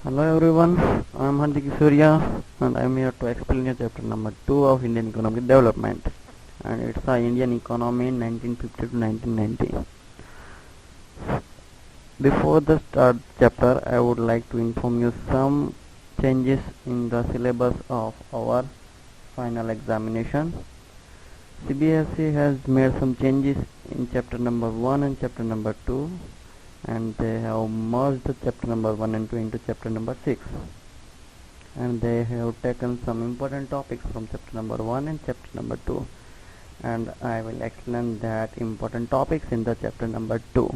Hello everyone, I am Hardik Surya and I am here to explain you chapter number 2 of Indian economic development, and it's the Indian economy in 1950 to 1990. Before the start chapter, I would like to inform you some changes in the syllabus of our final examination. CBSE has made some changes in chapter number 1 and chapter number 2, and they have merged the chapter number 1 and 2 into chapter number 6, and they have taken some important topics from chapter number 1 and chapter number 2, and I will explain that important topics in the chapter number 2.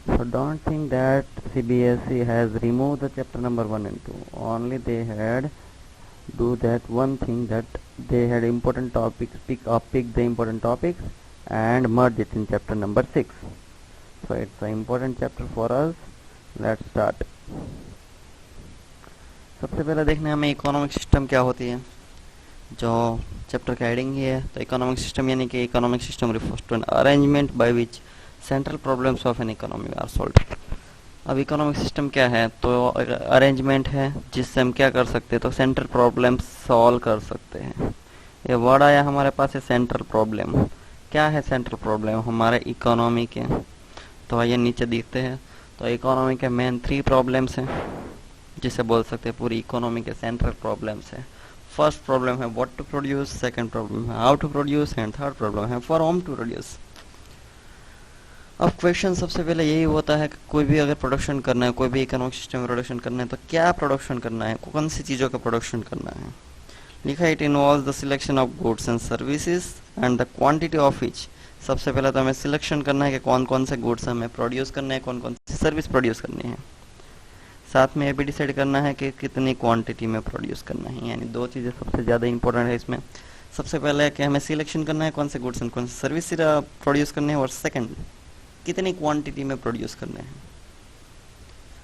So don't think that CBSE has removed the chapter number 1 and 2. Only they had do that one thing, that they had important topics, pick the important topics and merge it in chapter number 6. So it's an important chapter for us. Let's start. सबसे पहले देखने हमें economic system क्या होती है, जो chapter का heading ही है। तो इकोनॉमिक सिस्टम यानी कि economic system refers to an arrangement by which central problems of an economy are solved. अब इकोनॉमिक सिस्टम क्या है, तो अरेंजमेंट है जिससे हम क्या कर सकते हैं, तो सेंट्रल प्रॉब्लम सॉल्व कर सकते हैं। ये वर्ड आया हमारे पास है सेंट्रल प्रॉब्लम। क्या है सेंट्रल प्रॉब्लम हमारे इकोनॉमी के, तो आइए नीचे देखते हैं। तो इकोनॉमी के मेन 3 प्रॉब्लम्स हैं, जिसे बोल सकते हैं पूरी इकोनॉमी के सेंट्रल प्रॉब्लम्स हैं। फर्स्ट प्रॉब्लम है what to produce, second problem है how to produce, and third problem है फॉर होम टू प्रोड्यूस। अब क्वेश्चन सबसे पहले यही होता है कि कोई भी अगर प्रोडक्शन करना है, कोई भी इकोनॉमिक सिस्टम में प्रोडक्शन करना है, तो क्या प्रोडक्शन करना है, कौन सी चीज़ों का प्रोडक्शन करना है। लिखा it involves the selection of goods and services and the quantity of each. सबसे पहले तो हमें सिलेक्शन करना है कि कौन कौन से गुड्स हमें प्रोड्यूस करने हैं, कौन कौन सी सर्विस प्रोड्यूस करनी है। साथ में ये भी डिसाइड करना है कि कितनी क्वांटिटी में प्रोड्यूस करना है, यानी 2 चीज़ें सबसे ज़्यादा इंपॉर्टेंट है इसमें। सबसे पहले कि हमें सिलेक्शन करना है कौन से गुड्स एंड कौन से सर्विस प्रोड्यूस करने हैं, और सेकंड कितनी क्वांटिटी में प्रोड्यूस करने हैं।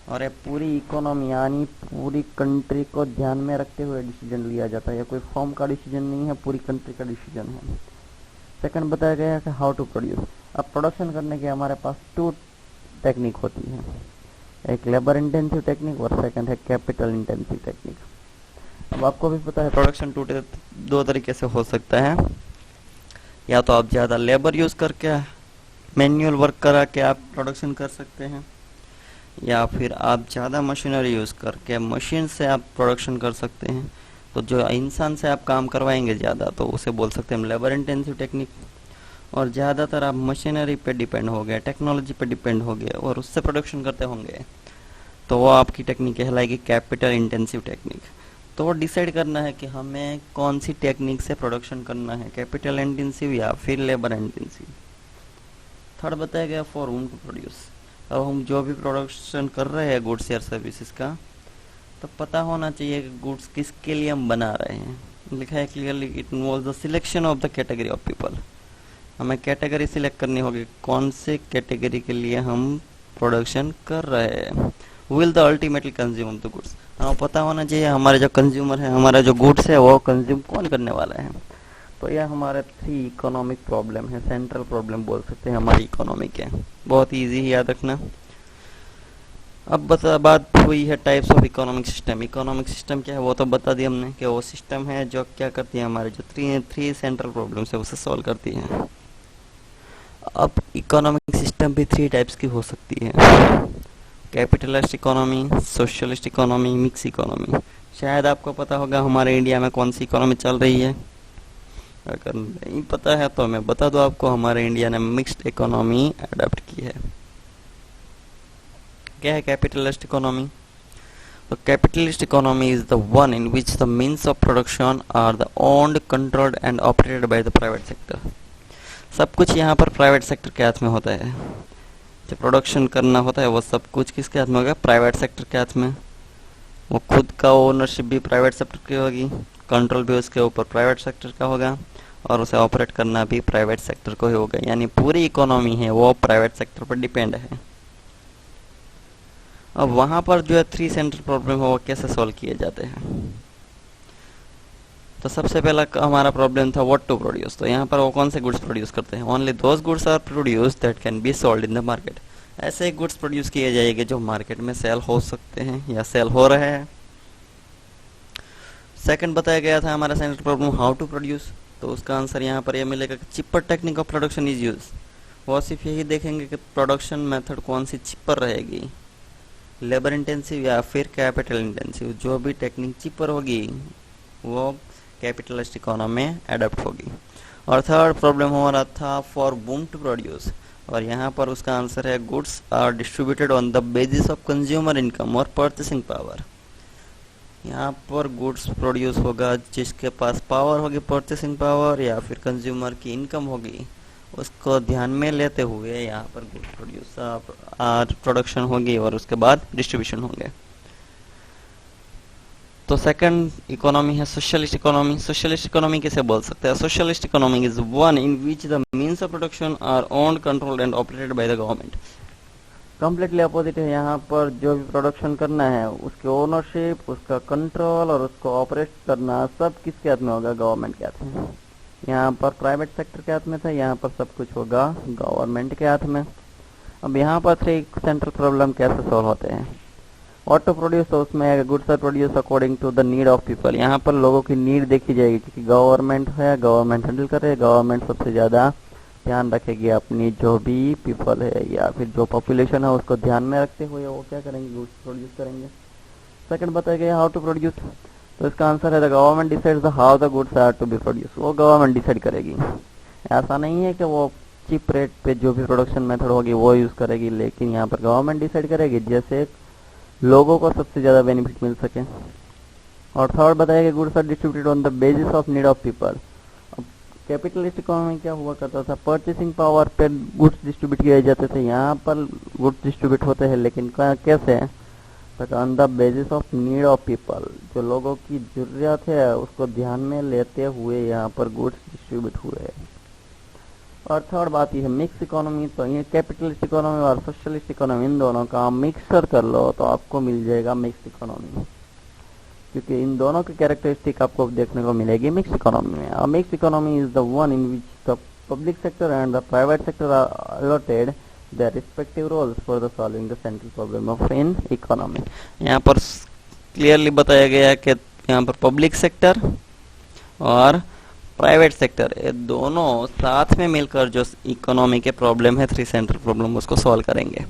और ये पूरी इकोनॉमी यानी पूरी कंट्री को ध्यान में रखते हुए डिसीजन लिया जाता है, या कोई फॉर्म का डिसीजन नहीं है, पूरी कंट्री का डिसीजन है। सेकंड बताया गया है कि हाउ टू प्रोड्यूस। अब प्रोडक्शन करने के हमारे पास 2 टेक्निक होती है, एक लेबर इंटेंसिव टेक्निक और सेकंड है कैपिटल इंटेंसिव टेक्निक। अब आपको भी पता है प्रोडक्शन 2 तरीके से हो सकता है, या तो आप ज़्यादा लेबर यूज़ करके मैन्युअल वर्क करा के आप प्रोडक्शन कर सकते हैं, या फिर आप ज़्यादा मशीनरी यूज़ करके मशीन से आप प्रोडक्शन कर सकते हैं। तो जो इंसान से आप काम करवाएंगे ज़्यादा, तो उसे बोल सकते हैं हम लेबर इंटेंसिव टेक्निक। और ज़्यादातर आप मशीनरी पे डिपेंड हो गए, टेक्नोलॉजी पे डिपेंड हो गए और उससे प्रोडक्शन करते होंगे, तो वो आपकी टेक्निक कहलाएगी कैपिटल इंटेंसिव टेक्निक। तो वो डिसाइड करना है कि हमें कौन सी टेक्निक से प्रोडक्शन करना है, कैपिटल इंटेंसिव या फिर लेबर इंटेंसिव। थर्ड बताया गया फॉर होम टू प्रोड्यूस। अब हम जो भी प्रोडक्शन कर रहे हैं गुड्स या सर्विसेज का, तो पता होना चाहिए कि गुड्स किसके लिए हम बना रहे हैं। लिखा है clearly it involves the selection of the category of people. हमें कैटेगरी सिलेक्ट करनी होगी, कौन से कैटेगरी के लिए हम प्रोडक्शन कर रहे हैं। Will the ultimately consume the goods. हमें पता होना चाहिए हमारे जो कंज्यूमर है, हमारा जो गुड्स है वो कंज्यूम कौन करने वाला है। तो यह हमारे 3 इकोनॉमिक प्रॉब्लम है, सेंट्रल प्रॉब्लम बोल सकते हैं हमारी इकोनॉमी के। बहुत इजी ही याद रखना। अब बात हुई है types of economic system. Economic system क्या है वो तो बता दिया हमने कि वो सिस्टम है जो क्या करती है, हमारे जो 3 सेंट्रल प्रॉब्लम्स है उसे सॉल्व करती है। अब इकोनॉमिक सिस्टम भी 3 टाइप्स की हो सकती है, capitalist economy, socialist economy, mix economy. शायद आपको पता होगा हमारे इंडिया में कौन सी इकोनॉमी चल रही है। अगर नहीं पता है तो मैं बता दूं आपको, हमारे इंडिया ने मिक्स्ड इकोनॉमी अडॉप्ट की है। क्या है कैपिटलिस्ट इकोनॉमी? तो capitalist economy is the one in which the means of production are the owned, controlled and operated by the private sector. सब कुछ यहाँ पर प्राइवेट सेक्टर के हाथ में होता है। जो प्रोडक्शन करना होता है वो सब कुछ किसके हाथ में होगा? प्राइवेट सेक्टर के हाथ में। वो खुद का ओनरशिप भी प्राइवेट सेक्टर की होगी, कंट्रोल भी उसके ऊपर प्राइवेट सेक्टर का होगा, और उसे ऑपरेट करना भी प्राइवेट सेक्टर को ही होगा। यानी पूरी इकोनॉमी है वो प्राइवेट सेक्टर पर डिपेंड है। अब वहाँ पर जो है 3 सेंट्रल प्रॉब्लम है वो कैसे सॉल्व किए जाते हैं। तो सबसे पहला हमारा प्रॉब्लम था व्हाट टू प्रोड्यूस। तो यहाँ पर वो कौन से गुड्स प्रोड्यूस करते हैं? Only those goods are produce that can be sold in the market. ऐसे गुड्स प्रोड्यूस किए जाएंगे जो मार्केट में सेल हो सकते हैं या सेल हो रहे हैं। सेकंड बताया गया था हमारा central problem how to produce, तो उसका आंसर यहाँ पर यह मिलेगा कि cheaper technique of production is use. वो सिर्फ यही देखेंगे कि प्रोडक्शन मेथड कौन सी चिपर रहेगी, लेबर इंटेंसिव या फिर कैपिटल इंटेंसिव। जो भी टेक्निक चिपर होगी वो कैपिटलिस्ट इकोनॉमी में एडप्ट होगी। और थर्ड प्रॉब्लम हो रहा था फॉर बूम टू प्रोड्यूस, और यहाँ पर उसका आंसर है goods are distributed on the basis of consumer income और परचेसिंग पावर। यहाँ पर गुड्स प्रोड्यूस होगा जिसके पास पावर होगी, परचेसिंग पावर, या फिर कंज्यूमर की इनकम होगी, उसको ध्यान में लेते हुए यहाँ पर गुड्स प्रोड्यूस प्रोडक्शन होगी और उसके बाद डिस्ट्रीब्यूशन होंगे। तो सेकंड इकोनॉमी है सोशलिस्ट इकोनॉमी। सोशलिस्ट इकोनॉमी कैसे बोल सकते हैं? Socialist economy is one in which the means of production are owned, controlled and operated by the government. Completely opposite है। यहाँ पर जो भी प्रोडक्शन करना है उसकी ओनरशिप, उसका कंट्रोल और उसको ऑपरेट करना सब किसके हाथ में होगा? गवर्नमेंट के हाथ में। यहाँ पर प्राइवेट सेक्टर के हाथ में था, यहाँ पर सब कुछ होगा गवर्नमेंट के हाथ में। अब यहाँ पर थ्री सेंट्रल प्रॉब्लम कैसे सॉल्व होते हैं? ऑटो प्रोड्यूस, तो उसमें goods are produce according to the need of people. यहाँ पर लोगों की नीड देखी जाएगी, क्योंकि गवर्नमेंट है, गवर्नमेंट हैंडल कर रहे हैं, गवर्नमेंट सबसे ज़्यादा ध्यान रखेगी अपनी जो भी पीपल है या फिर जो पॉपुलेशन है उसको ध्यान में रखते हुए वो क्या करेंगे? गुड्स प्रोड्यूस करेंगे। सेकंड बताया गया हाउ टू प्रोड्यूस, तो इसका आंसर है the government decides the how the goods are to be produce. वो गवर्नमेंट डिसाइड करेगी। ऐसा नहीं है कि वो चीप रेट पे जो भी प्रोडक्शन मेथड होगी वो यूज़ करेगी, लेकिन यहाँ पर गवर्नमेंट डिसाइड करेगी जैसे लोगों को सबसे ज़्यादा बेनिफिट मिल सके। और थर्ड बताया कि goods are distributed on the basis of need of people. अब कैपिटलिस्ट इकोनॉमी क्या हुआ करता था? परचेसिंग पावर पे गुड्स डिस्ट्रीब्यूट किए जाते थे। यहाँ पर गुड्स डिस्ट्रीब्यूट होते हैं लेकिन कैसे? But on the basis of need of people, जो लोगों की जरूरत है उसको ध्यान में लेते हुए यहाँ पर गुड्स डिस्ट्रीब्यूट हुए। और थर्ड बात ये है मिक्स इकोनॉमी। तो ये कैपिटलिस्ट इकोनॉमी और सोशलिस्ट इकोनॉमी इन दोनों का मिक्सर कर लो तो आपको मिल जाएगा मिक्स इकोनॉमी, क्योंकि इन दोनों की कैरेक्टरिस्टिक आपको देखने को मिलेगी मिक्स इकोनॉमी में। Mix economy is the one in which the public sector and the private sector are allotted their respective roles for the solving the central problem of in economy। यहाँ पर clearly बताया गया है कि यहाँ पर public sector और private sector ये दोनों साथ में मिलकर जो इकोनॉमी के प्रॉब्लम है, थ्री सेंट्रल प्रॉब्लम, उसको सॉल्व करेंगे।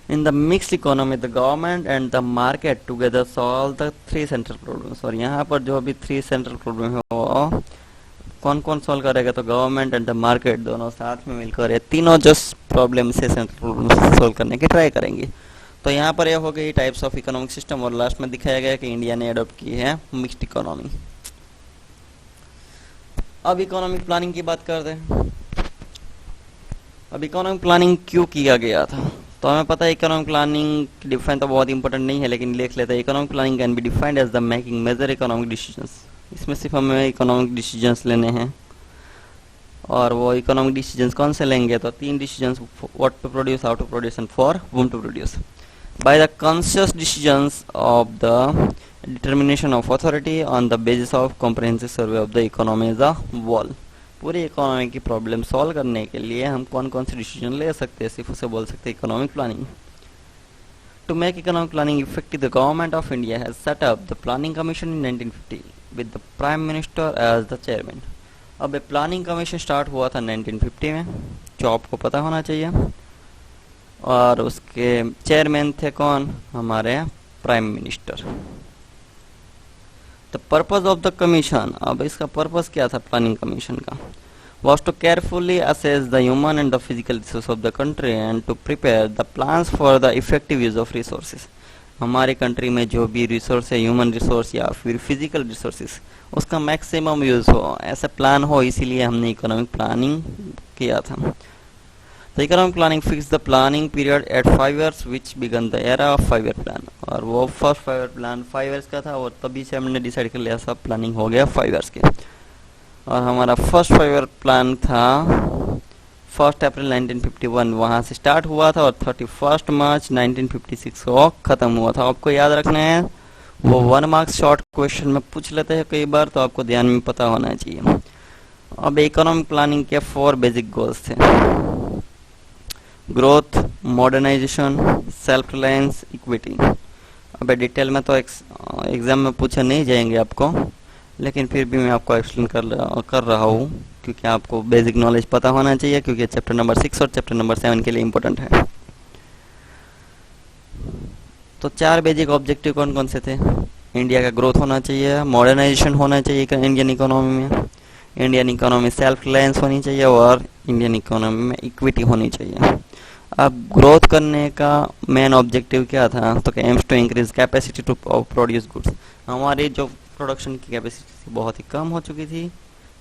In the mixed economy the government and the market together solve the three central problems. और यहाँ पर जो अभी थ्री सेंट्रल प्रॉब्लम है वो कौन कौन सॉल्व करेगा? तो गवर्नमेंट एंड द मार्केट दोनों साथ में मिलकर ये तीनों जो प्रॉब्लम से सेंट्रल प्रॉब्लम सॉल्व करने की ट्राई करेंगे। तो यहाँ पर यह हो गई टाइप्स ऑफ इकोनॉमिक सिस्टम, और लास्ट में दिखाया गया कि इंडिया ने अडॉप्ट की है मिक्स्ड इकोनॉमी। अब इकोनॉमिक प्लानिंग की बात करते हैं। अब इकोनॉमिक प्लानिंग क्यों किया गया था? तो हमें पता है इकोनॉमिक प्लानिंग डिफाइन तो बहुत इंपॉर्टेंट नहीं है, लेकिन लिख लेते हैं। Economic planning can be defined as the making major economic decisions. इसमें सिर्फ हमें इकोनॉमिक डिसीजंस लेने हैं, और वो इकोनॉमिक डिसीजंस कौन से लेंगे? तो तीन decisions, what to produce, how to produce and for whom to produce. By the conscious decisions of the determination of authority on the basis of comprehensive survey of the economy as a whole. पूरी economy की problem solve करने के लिए हम कौन कौन से decision ले सकते हैं, सिर्फ उसे बोल सकते हैं economic planning. To make economic planning effective, the government of India has set up the Planning Commission in 1950 with the Prime Minister as the chairman। अब प्लानिंग कमीशन स्टार्ट हुआ था 1950 में, जो आपको पता होना चाहिए, और उसके चेयरमैन थे कौन? हमारे prime minister. The purpose of the commission, अब इसका पर्पज क्या था प्लानिंग कमीशन का? was to carefully assess the human and the physical resources of the country and to prepare the plans for the effective use of resources। हमारे country में जो भी resource है, ह्यूमन रिसोर्स या फिर फिजिकल रिसोर्सेस, उसका maximum use हो, ऐसा प्लान हो, इसीलिए हमने इकोनॉमिक प्लानिंग किया था। The economic planning fix the planning period at 5 years which began the era of 5 year plan. और वो फर्स्ट 5 year प्लान 5 years का था, और तभी से हमने डिसाइड कर लिया सब प्लानिंग हो गया 5 years के। और हमारा फर्स्ट 5 year प्लान था 1 April 1951, वहाँ से स्टार्ट हुआ था, और 31 March 1956 को ख़त्म हुआ था। आपको याद रखना है, वो 1 mark शॉर्ट क्वेश्चन में पूछ लेते हैं कई बार, तो आपको ध्यान में पता होना चाहिए। अब इकोनॉमिक प्लानिंग के 4 बेसिक गोल्स थे। Growth, modernisation, self reliance, equity. अबे डिटेल में तो एग्जाम में पूछे नहीं जाएंगे आपको, लेकिन फिर भी मैं आपको एक्सप्लेन कर रहा हूँ, क्योंकि आपको बेसिक नॉलेज पता होना चाहिए, क्योंकि चैप्टर नंबर 6 और चैप्टर नंबर 7 के लिए इम्पोर्टेंट है। तो 4 बेसिक ऑब्जेक्टिव कौन कौन से थे? इंडिया का ग्रोथ होना चाहिए, मॉडर्नाइजेशन होना चाहिए इंडियन इकोनॉमी में, इंडियन इकोनॉमी सेल्फ रिलायंस होनी चाहिए, और इंडियन इकोनॉमी में इक्विटी होनी चाहिए। अब ग्रोथ करने का मेन ऑब्जेक्टिव क्या था? तो aims to increase capacity to produce goods. हमारी जो प्रोडक्शन की कैपेसिटी बहुत ही कम हो चुकी थी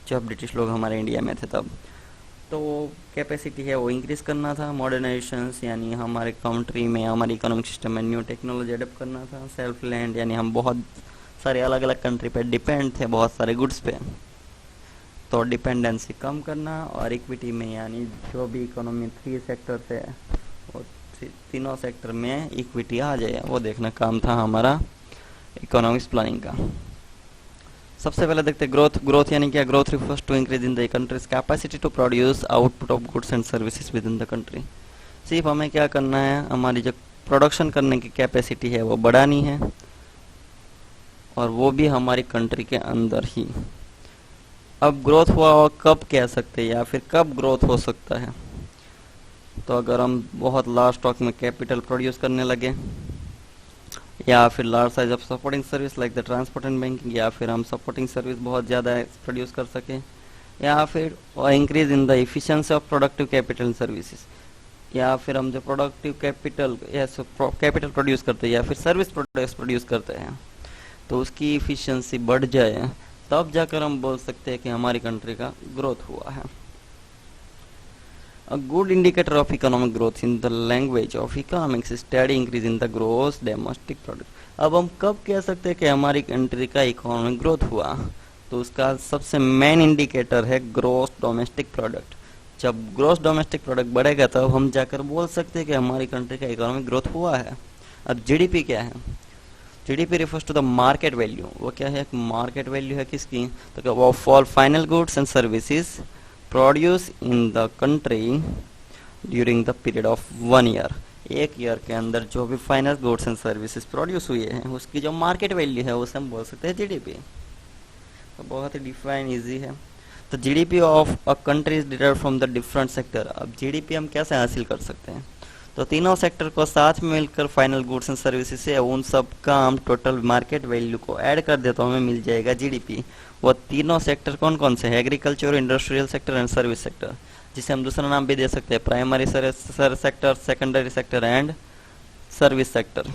जब ब्रिटिश लोग हमारे इंडिया में थे तब, तो कैपेसिटी है वो इंक्रीज करना था। मॉडर्नाइजेशन यानी हमारे कंट्री में, हमारी इकोनॉमिक सिस्टम में न्यू टेक्नोलॉजी अडेप्ट करना था। सेल्फ लैंड यानी हम बहुत सारे अलग अलग कंट्री पे डिपेंड थे, बहुत सारे गुड्स पे, तो डिपेंडेंसी कम करना। और इक्विटी में यानी जो भी इकोनॉमी 3 सेक्टर थे वो तीनों सेक्टर में इक्विटी आ जाए, वो देखना काम था हमारा इकोनॉमिक्स प्लानिंग का। सबसे पहले देखते ग्रोथ। ग्रोथ यानी क्या? Growth refers to increase in the country's capacity to produce output of goods and services within the country. सिर्फ हमें क्या करना है, हमारी जो प्रोडक्शन करने की कैपेसिटी है वो बढ़ानी है, और वो भी हमारी कंट्री के अंदर ही। अब ग्रोथ हुआ कब कह सकते हैं, या फिर कब ग्रोथ हो सकता है? तो अगर हम बहुत लार्ज स्टॉक में कैपिटल प्रोड्यूस करने लगे, या फिर large size of supporting service like the transport and banking, या फिर हम सपोर्टिंग सर्विस बहुत ज़्यादा प्रोड्यूस कर सकें, या फिर increase in the efficiency of productive capital services, या फिर हम जो प्रोडक्टिव कैपिटल कैपिटल प्रोड्यूस करते हैं या फिर सर्विस प्रोडक्ट्स प्रोड्यूस करते हैं तो उसकी इफिशिएंसी बढ़ जाए, तब जाकर हम बोल सकते हैं कि हमारी कंट्री का ग्रोथ हुआ है। A good indicator of economic growth in the language of economics is steady increase in the gross domestic product। अब हम कब कह सकते हैं कि हमारी कंट्री का इकोनॉमिक ग्रोथ हुआ? तो उसका सबसे मेन इंडिकेटर है ग्रोस डोमेस्टिक प्रोडक्ट। जब ग्रोस डोमेस्टिक प्रोडक्ट बढ़ेगा तब हम जाकर बोल सकते हैं कि हमारी कंट्री का इकोनॉमिक ग्रोथ हुआ है। अब जीडीपी क्या है? GDP refers to the market value. वो क्या है? मार्केट वैल्यू है किसकी? तो वो for final goods and services produce in the country during the period of 1 year. एक ईयर के अंदर जो भी final goods and services produce हुए हैं उसकी जो मार्केट वैल्यू है उसे हम बोल सकते हैं जीडीपी। तो बहुत ही डिफाइन इजी है। तो GDP of a country is derived from the different sector. अब जीडीपी हम कैसे हासिल कर सकते हैं? तो तीनों सेक्टर को साथ में मिलकर फाइनल गुड्स एंड सर्विसेज से उन सब का हम टोटल मार्केट वैल्यू को ऐड कर दे तो हमें मिल जाएगा जीडीपी। वो तीनों सेक्टर कौन कौन से हैं? Agriculture, industrial sector and service sector, जिसे हम दूसरा नाम भी दे सकते हैं primary sector, secondary sector and service sector.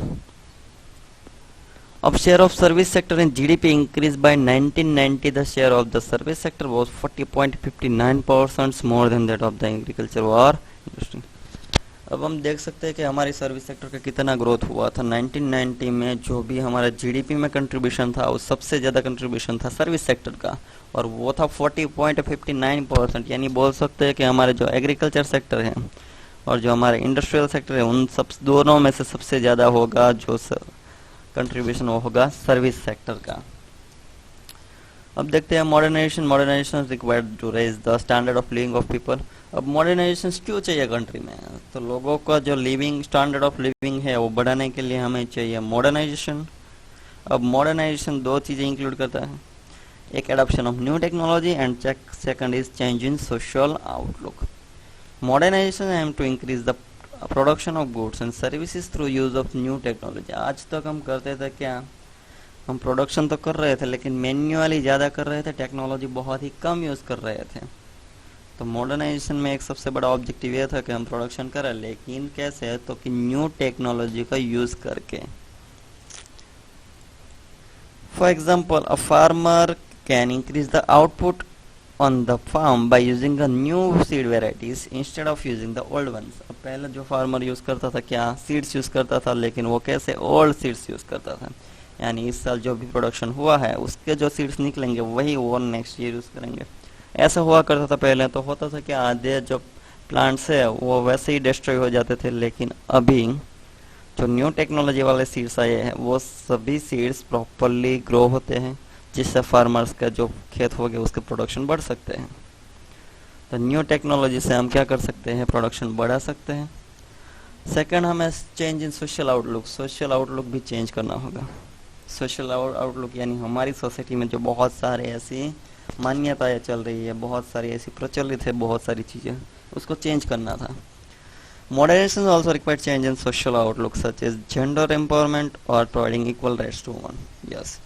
अब share of service sector in GDP increase by 1990। The share of the service sector was 40.59% more than that of the agriculture और इंडस्ट्री। अब हम देख सकते हैं कि हमारी सर्विस सेक्टर का कितना ग्रोथ हुआ था। 1990 में जो भी हमारा जीडीपी में कंट्रीब्यूशन था वो सबसे ज़्यादा कंट्रीब्यूशन था सर्विस सेक्टर का, और वो था 40.59%। यानी बोल सकते हैं कि हमारे जो एग्रीकल्चर सेक्टर है और जो हमारे इंडस्ट्रियल सेक्टर है उन सब दोनों में से सबसे ज़्यादा होगा जो कंट्रीब्यूशन वो होगा सर्विस सेक्टर का। अब देखते हैं modernisation. Modernisation required to raise the standard of living of people. अब मॉडर्नाइजेशन क्यों चाहिए कंट्री में? तो लोगों का जो लिविंग स्टैंडर्ड ऑफ लिविंग है वो बढ़ाने के लिए हमें चाहिए मॉडर्नाइजेशन। अब मॉडर्नाइजेशन 2 चीज़ें इंक्लूड करता है, एक adoption of new technology and second is change in social outlook. Modernisation aim to increase the production of goods and services through use of new technology. आज तक हम करते थे क्या? हम प्रोडक्शन तो कर रहे थे लेकिन मैन्युअली ज़्यादा कर रहे थे, टेक्नोलॉजी बहुत ही कम यूज़ कर रहे थे। तो मॉडर्नाइजेशन में एक सबसे बड़ा ऑब्जेक्टिव ये था कि हम प्रोडक्शन करें, लेकिन कैसे? तो कि न्यू टेक्नोलॉजी का यूज़ करके। For example a farmer can increase the output on the farm by using a new seed varieties instead of using the old ones. अब पहले जो फार्मर यूज़ करता था क्या? सीड्स यूज़ करता था, लेकिन वो कैसे? ओल्ड सीड्स यूज़ करता था। यानी इस साल जो भी प्रोडक्शन हुआ है उसके जो सीड्स निकलेंगे वही वो नेक्स्ट ईयर यूज़ करेंगे। ऐसा हुआ करता था पहले। तो होता था कि आधे जो प्लांट्स है वो वैसे ही डिस्ट्रॉय हो जाते थे, लेकिन अभी जो न्यू टेक्नोलॉजी वाले सीड्स आए हैं वो सभी सीड्स प्रॉपरली ग्रो होते हैं, जिससे फार्मर्स का जो खेत हो गया उसके प्रोडक्शन बढ़ सकते हैं। तो न्यू टेक्नोलॉजी से हम क्या कर सकते हैं? प्रोडक्शन बढ़ा सकते हैं। सेकंड, हमें change in social outlook, social outlook भी चेंज करना होगा। सोशल आउटलुक यानी हमारी सोसाइटी में जो बहुत सारे ऐसी मान्यताएं चल रही है, बहुत सारी ऐसी प्रचलित है, बहुत सारी चीज़ें, उसको चेंज करना था। Modernisation also required change in social outlook such as gender empowerment और providing equal rights to woman. Yes,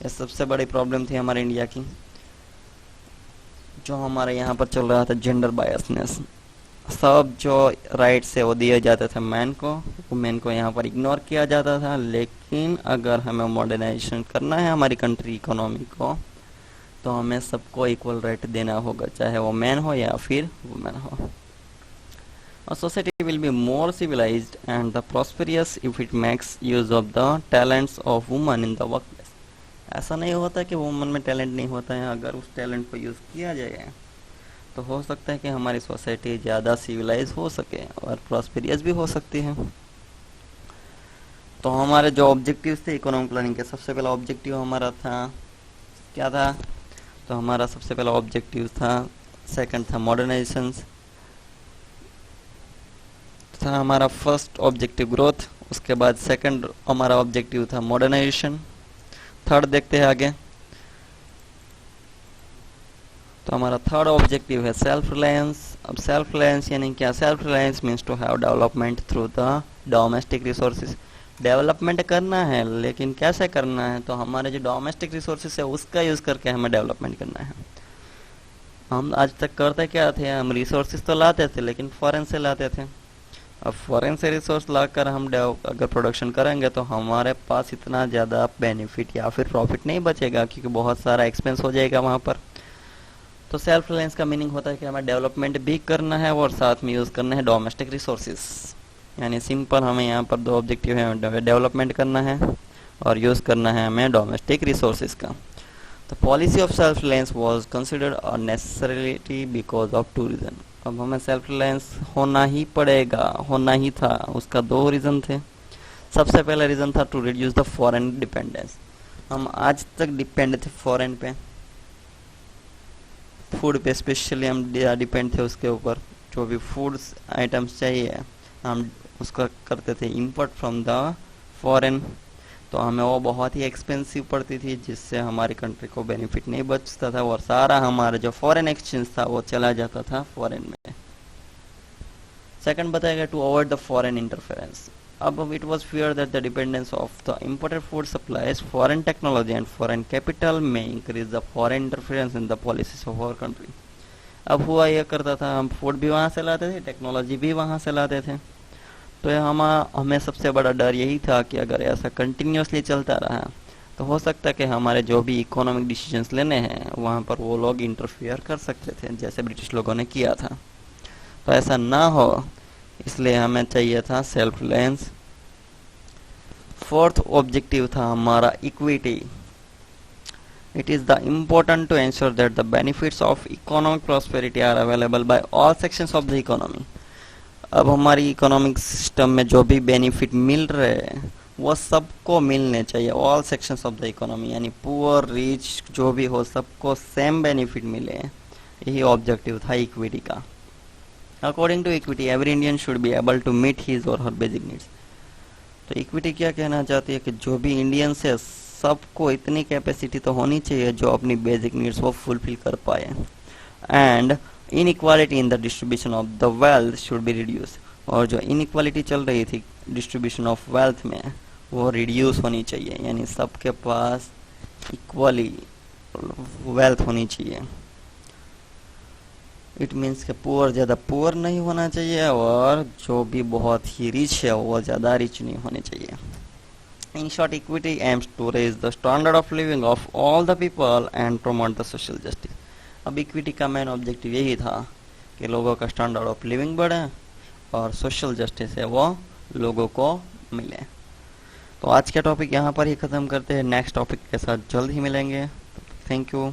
ये सबसे बड़ी प्रॉब्लम थी हमारे इंडिया की, जो हमारे यहाँ पर चल रहा था, जेंडर बायसनेस। सब जो राइट्स है वो दिए जाते थे मैन को, वुमेन को यहाँ पर इग्नोर किया जाता था। लेकिन अगर हमें मॉडर्नाइजेशन करना है हमारी कंट्री इकोनॉमी को, तो हमें सबको इक्वल राइट देना होगा, चाहे वो मैन हो या फिर वुमेन हो। A society will be more civilized and the prosperous if it makes use of the talents of women in the workplace. ऐसा नहीं होता कि वुमन में टैलेंट नहीं होता है, अगर उस टैलेंट को यूज़ किया जाए तो हो सकता है कि हमारी सोसाइटी ज़्यादा सिविलाइज हो सके और प्रॉस्पेरियस भी हो सकती है। तो हमारे जो ऑब्जेक्टिव्स थे इकोनॉमिक प्लानिंग के, सबसे पहला ऑब्जेक्टिव हमारा था क्या था? तो हमारा सबसे पहला ऑब्जेक्टिव था, सेकंड था मॉडर्नाइजेशन, था हमारा फर्स्ट ऑब्जेक्टिव ग्रोथ, उसके बाद सेकंड हमारा ऑब्जेक्टिव था मॉडर्नाइजेशन। थर्ड देखते हैं आगे, तो हमारा थर्ड ऑब्जेक्टिव है सेल्फ रिलायंस। अब सेल्फ रिलायंस यानी क्या? Self reliance means to have development through the domestic resources. Development करना है, लेकिन कैसे करना है? तो हमारे जो डोमेस्टिक रिसोर्सेज है उसका यूज़ करके हमें डेवलपमेंट करना है। हम आज तक करते क्या थे? हम रिसोर्सेज तो लाते थे लेकिन फॉरेन से लाते थे। अब फॉरेन से रिसोर्स लाकर हम अगर प्रोडक्शन करेंगे तो हमारे पास इतना ज़्यादा बेनिफिट या फिर प्रॉफिट नहीं बचेगा, क्योंकि बहुत सारा एक्सपेंस हो जाएगा वहाँ पर। तो सेल्फ रिलायंस का मीनिंग होता है कि हमें डेवलपमेंट भी करना है और साथ में यूज़ करना है डोमेस्टिक रिसोर्सेज। यानी सिंपल हमें यहाँ पर दो ऑब्जेक्टिव है, डेवलपमेंट करना है और यूज़ करना है हमें डोमेस्टिक रिसोर्सेज का। The policy of self reliance was considered a necessity because of two reason. अब हमें सेल्फ रिलायंस होना ही पड़ेगा, होना ही था। उसका दो रीज़न थे। सबसे पहला रीज़न था to reduce the foreign dependence. हम आज तक डिपेंड थे फॉरेन पे, फूड पे स्पेशली हम डिपेंड थे उसके ऊपर। जो भी फूड्स आइटम्स चाहिए हम उसका करते थे इंपोर्ट फ्रॉम द फॉरेन, तो हमें वो बहुत ही एक्सपेंसिव पड़ती थी, जिससे हमारी कंट्री को बेनिफिट नहीं बचता था और सारा हमारा जो फॉरेन एक्सचेंज था वो चला जाता था फॉरेन में। सेकंड बताएगा to avoid the foreign interference. अब it was fear that the dependence of the imported food supplies, foreign technology and foreign capital में increase the foreign interference in the policies of our country. अब हुआ यह करता था, हम food भी वहाँ से लाते थे, टेक्नोलॉजी भी वहाँ से लाते थे। तो हमें सबसे बड़ा डर यही था कि अगर ऐसा कंटिन्यूसली चलता रहा तो हो सकता है कि हमारे जो भी इकोनॉमिक डिसीजंस लेने हैं वहाँ पर वो लोग इंटरफियर कर सकते थे, जैसे ब्रिटिश लोगों ने किया था। तो ऐसा ना हो, इसलिए हमें चाहिए था सेल्फ रिलायंस। फोर्थ ऑब्जेक्टिव था हमारा equity. It is the important to ensure that the benefits of economic prosperity are available by all sections of the economy. अब हमारी इकोनॉमिक सिस्टम में जो भी बेनिफिट मिल रहे हैं वो सबको मिलने चाहिए, all sections of the economy, यानी पुअर रिच जो भी हो सबको सेम बेनिफिट मिले। यही ऑब्जेक्टिव था इक्विटी का। According to equity every Indian should be able to meet his or her basic needs. तो इक्विटी क्या कहना चाहती है कि जो भी इंडियंस है सबको इतनी कैपेसिटी तो होनी चाहिए जो अपनी बेसिक नीड्स वो फुलफिल कर पाए। And inequality in the distribution of the wealth should be reduce. और जो इनइक्वालिटी चल रही थी डिस्ट्रीब्यूशन ऑफ वेल्थ में वो रिड्यूस होनी चाहिए, यानी सबके पास इक्वली वेल्थ होनी चाहिए। इट मीन्स कि पुअर ज़्यादा पुअर नहीं होना चाहिए और जो भी बहुत ही रिच है वो ज़्यादा रिच नहीं होने चाहिए। In short equity aims to raise the standard of living of all the people and promote the social justice. अब इक्विटी का मेन ऑब्जेक्टिव यही था कि लोगों का स्टैंडर्ड ऑफ लिविंग बढ़े और सोशल जस्टिस है वो लोगों को मिले। तो आज का टॉपिक यहाँ पर ही ख़त्म करते हैं, नेक्स्ट टॉपिक के साथ जल्द ही मिलेंगे। Thank you.